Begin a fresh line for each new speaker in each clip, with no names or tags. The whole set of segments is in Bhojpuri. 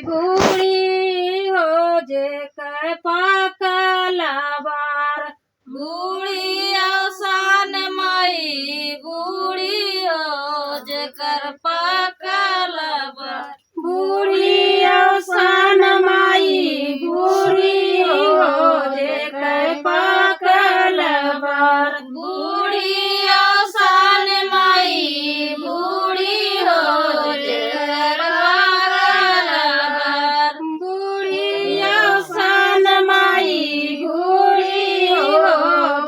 बूढ़ी हो जे कर पाकला बार।
बूढ़ी अवसान माई बूढ़ी हो जेकर पाकल बार।
बूढ़ी अवसान माई बूढ़ी हो जे कर पाकल बार।
बूढ़ी अवसान माई बूढ़ी हो जेकर पाकल बार।
बूढ़ी अवसान माई बूढ़ी हो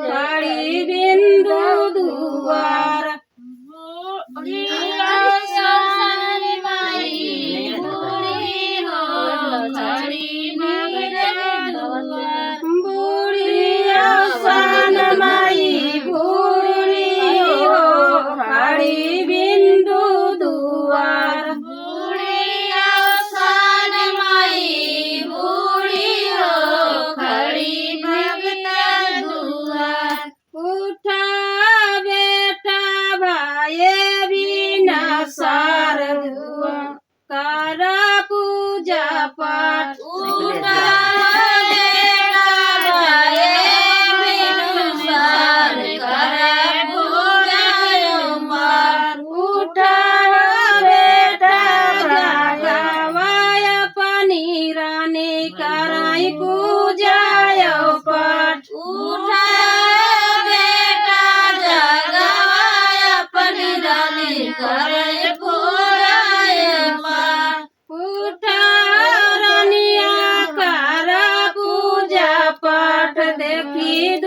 खड़ी बिंदु दुआर।
बूढ़ी अवसान माई बूढ़ी हो खड़ी बिंदु दुआर।
बूढ़ी अवसान माई बूढ़ी हो खड़ी बिंदु दुआर।
बूढ़ी अवसान माई बूढ़ी हो खड़ी बिंदु दुआर।
उठा बेटा भाई बिना सार हुआ कर पूजा पाठ।
उठा बेटा भाई बिनु सार कर पूजा पाठ।
उठा बेटा जगवाय अपनी रानी कराई पूजा पाठ।
उठा बेटा जगवाय अपनी रानी करे पूजा पाठ।
उठा रानिया कर पूजा पाठ देखी